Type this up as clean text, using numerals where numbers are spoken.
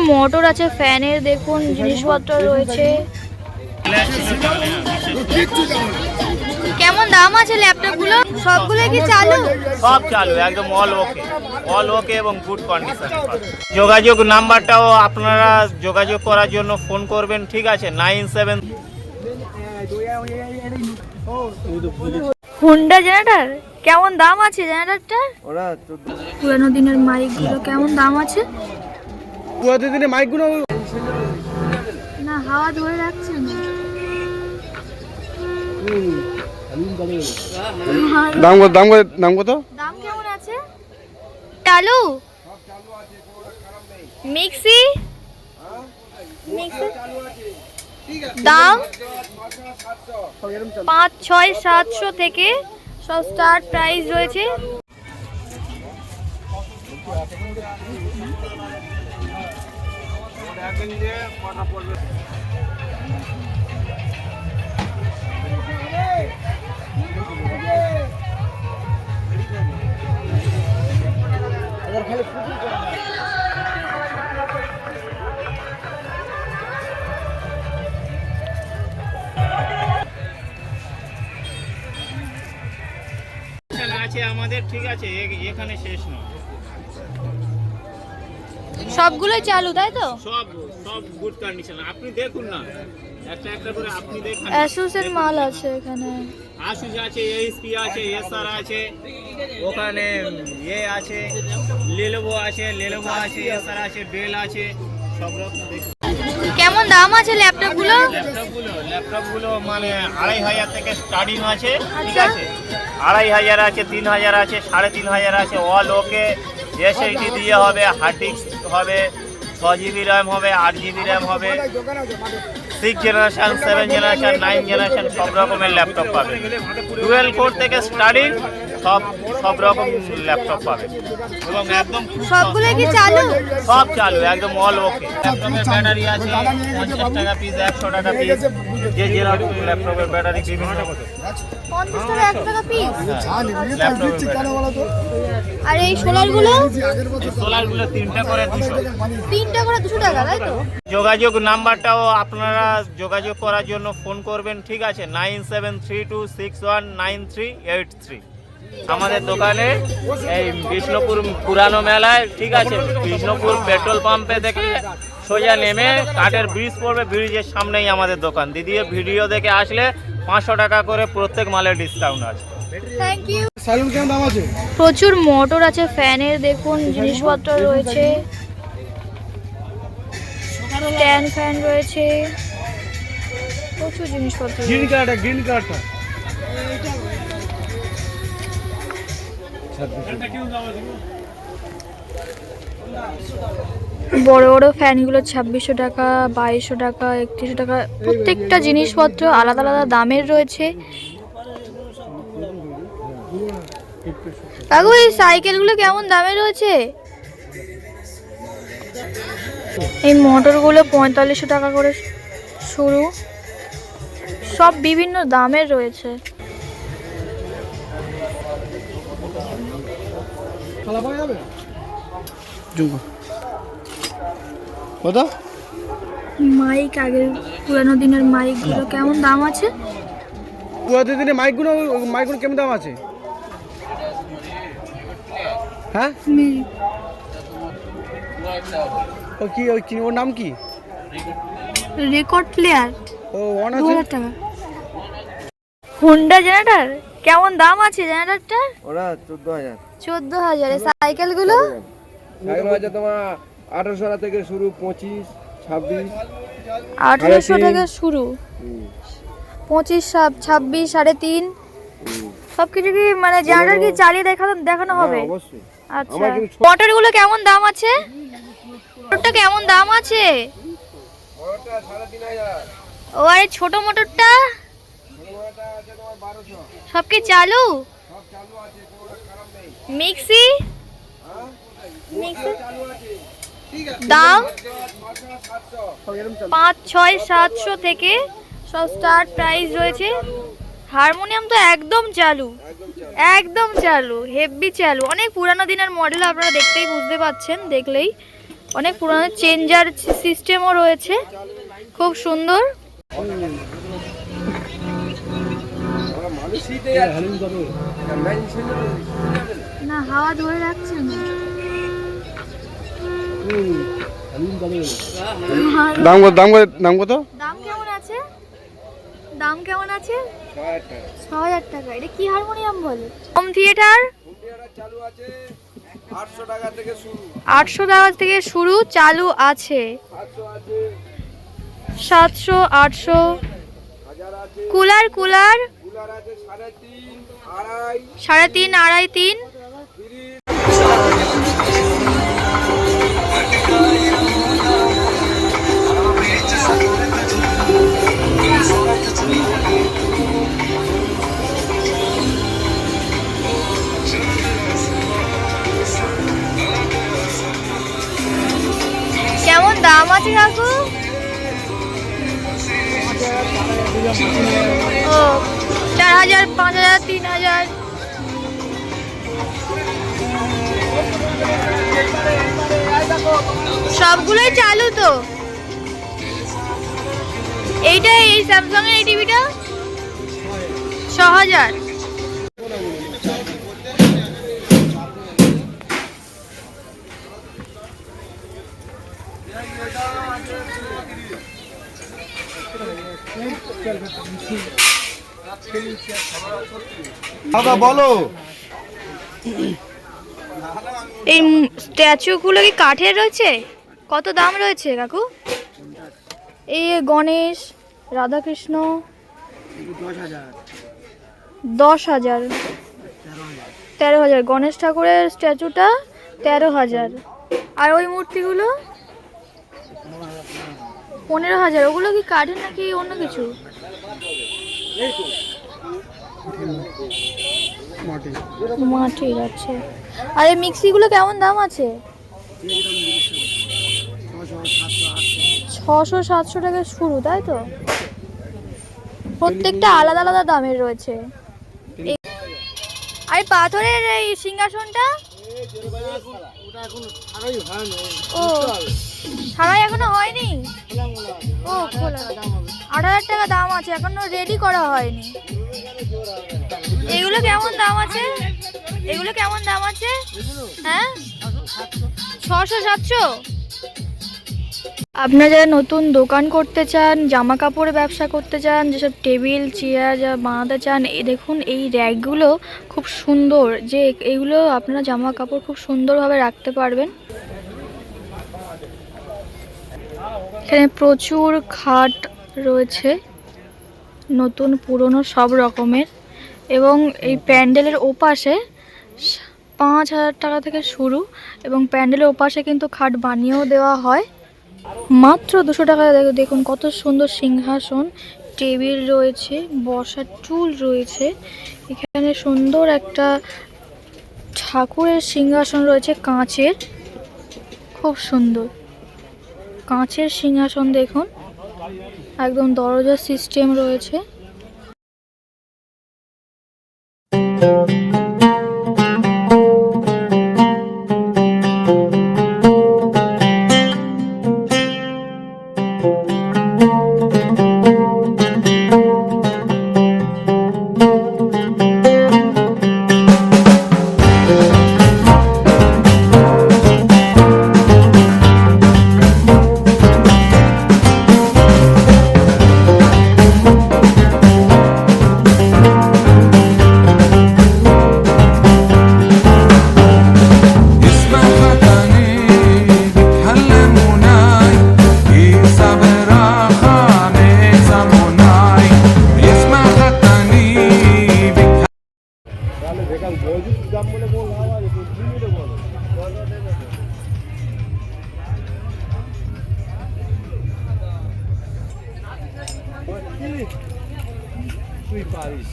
Motor আছে, ফ্যানের দেখুন জিনিসপত্র রয়েছে। কেমন দাম আছে ল্যাপটপগুলো? সবগুলো কি চালু? সব চালু, একদম অল ওকে এবং গুড কন্ডিশন। যোগাযোগ নাম্বারটাও আপনারা যোগাযোগ করার জন্য ফোন করবেন, ঠিক আছে? 97। হুন্ডা জেনারেটর কেমন দাম আছে জেনারেটরটা? পুরানো দিনের মাইকগুলো কেমন দাম আছে? পুরানো দিনের মাইকগুলো না হাওয়া ধরে রাখছে না। দাম কত দাম কেমন আছে? চালু মিক্সি দাম 5, 6, 700 থেকে সব স্টার্ট প্রাইস রয়েছে। আছে আমাদের, ঠিক আছে? এখানে শেষ নয়, সবগুলোই চালু তাই তো? সব গুড কন্ডিশন। আপনি দেখুন না, একটা করে আপনি দেখুন। অ্যাসুস এর মাল আছে এখানে। আসুস আছে, এইচপি আছে, এসআর আছে, ওখানে আছে, লেনোভো আছে, এসআর আছে, ডেল আছে, সব রকম দেখুন। কেমন দাম আছে ল্যাপটপগুলো? ল্যাপটপগুলো মানে 2500 থেকে স্টার্টিং আছে, ঠিক আছে? 2500 আছে, 3000 আছে, 3500 আছে, অল ওকে। এসএসডি দিয়ে হবে, হার্ড ডিস্ক হবে, 6 GB র্যাম হবে, 8 GB র্যাম হবে, 6 জেনারেশন, 7 জেনারেশন, 9 জেনারেশন, সব রকমের ল্যাপটপ পাবে। 12 কোর থেকে স্টার্টিং সব রকম ল্যাপটপ পাবে এবং একদম সবগুলো কি চালু? সব চালু, একদম অল ওকে। ল্যাপটপের ব্যাটারি আছে 50 টাকা পিস, 100 টাকা পিস, যে যেরকম ল্যাপটপের ব্যাটারি বিভিন্ন। 50 টাকা 1 টাকা পিস ল্যাপটপের ব্যাটারি। আর এই সোলারগুলো? সোলারগুলো 3টা করে 200। 3টা করে 200 টাকা তাই তো? যোগাযোগ নাম্বারটাও আপনারা যোগাযোগ করার জন্য ফোন করবেন, ঠিক আছে? 9732619383। আমাদের দোকানে এই বিষ্ণুপুর পুরানো মেলায়, ঠিক আছে? বিষ্ণুপুর পেট্রোল পাম্পে থেকে সোজা নেমে কাঠের ব্রিজ পড়বে, ব্রিজের সামনেই আমাদের দোকান। দিদি ভিডিও দেখে আসলে 500 টাকা করে প্রত্যেক মালের ডিসকাউন্ট আছে। Thank you. সাইলুন কেমন দাম আছে? প্রচুর মোটর আছে, ফ্যানের দেখুন জিনিসপত্র রয়েছে, স্ট্যান্ড ফ্যান রয়েছে, প্রচুর জিনিসপত্র। গ্রিন কার্ডটা বড় বড় ফ্যানগুলো 2600 টাকা, 2200 টাকা, 3100 টাকা। প্রত্যেকটা জিনিসপত্র আলাদা আলাদা দামের রয়েছে। কাকু এই সাইকেলগুলো কেমন দামে রয়েছে? এই মোটরগুলো 4500 টাকা করে শুরু, সব বিভিন্ন দামের রয়েছে। মাইক, আগের পুরানো দিনের মাইকগুলো কেমন দাম আছে? পুরানো দিনের মাইকগুলো কেমন দাম আছে? হ্যাঁ, ওর নাম কি? Record player. ও 1000 টাকা। হুন্ডা জেনারেটর কেমন দাম আছে জেনারেটরটা? ওরা 14000। 14000। এই সাইকেলগুলো? সাইকেল আছে তোমার 1800 থেকে শুরু, 25, 26। 1800 থেকে শুরু, 25, 26, 3.5। সব কিছু কি মানে জেনারেটর কি চালিয়ে দেখানো হবে? অবশ্যই। আচ্ছা, মোটরগুলো কেমন দাম আছে? মোটরটা কেমন দাম আছে? মোটরটা 3500। ও আর এই ছোট মোটরটা? মোটরটা আছে তোমার 1200। সব কি চালু? সব চালু আছে, কোনো খারাপ নেই। মিক্সি? হ্যাঁ, মিক্সি চালু আছে। ঠিক আছে। দাম 700। 5, 6, 700 থেকে সব স্টার্ট প্রাইস রয়েছে। হারমোনিয়াম তো একদম চালু, হেভি চালু। অনেক পুরানো দিনের মডেল, আপনারা দেখতেই বুঝতে পাচ্ছেন দেখলেই। অনেক পুরনো, চেঞ্জার সিস্টেমও রয়েছে, খুব সুন্দর। না হাওয়া ধরে রাখছে না। দাম কত দাম কত দাম কত? দাম কেমন আছে? দাম কেমন আছে? ৬০০০ টাকা। এটা কি হারমোনিয়াম বলে? হোম থিয়েটার চালু আছে 800 টাকা থেকে শুরু। 800 টাকা থেকে শুরু, চালু আছে 700, 800। কুলার কুলার কুলার আছে 3.5, 2.5, 3.5, 2.5, 3। কেমন দাম আছে কাকু? ও 4000, 5000, 3000। সবগুলোই চালু তো? এইটা এই স্যামসাং এর এই টিভিটা 6000। দাদা বলো, এই স্ট্যাচুগুলো কি কাঠের রয়েছে? কত দাম রয়েছে কাকু? এই গণেশ, রাধাকৃষ্ণ 10,000, 13,000। গণেশ ঠাকুরের স্ট্যাচুটা 13,000। আর ওই মূর্তিগুলো 15,000। ওগুলো কি কাঠের নাকি অন্য কিছু? মাটির আছে। আর এই মিক্সিগুলো কেমন দাম আছে? 600-700 টাকা শুরু, তাই তো? প্রত্যেকটা আলাদা আলাদা দামের রয়েছে। আর পাথরের এই সিংহাসনটা? ও সারাই এখনো হয়নি? ও খোলা। 8,000 টাকা দাম আছে, এখনো রেডি করা হয়নি। এগুলো কেমন দাম আছে? এগুলো কেমন দাম আছে? হ্যাঁ 600-700। আপনারা যারা নতুন দোকান করতে চান, জামা কাপড়ের ব্যবসা করতে চান, যেসব টেবিল চেয়ার যা বানাতে চান, এই দেখুন এই র্যাকগুলো খুব সুন্দর, যে এগুলো আপনারা জামা কাপড় খুব সুন্দরভাবে রাখতে পারবেন। এখানে প্রচুর খাট রয়েছে, নতুন পুরনো সব রকমের। এবং এই প্যান্ডেলের ওপাশে 5,000 টাকা থেকে শুরু, এবং প্যান্ডেলের ওপাশে কিন্তু খাট বানিয়েও দেওয়া হয় মাত্র 200 টাকা। দেখুন কত সুন্দর সিংহাসন, টেবিল রয়েছে, বসার টুল রয়েছে। এখানে সুন্দর একটা ঠাকুরের সিংহাসন রয়েছে কাঁচের, খুব সুন্দর কাঁচের সিংহাসন। দেখুন একদম দরজা সিস্টেম রয়েছে। তুই পারিস।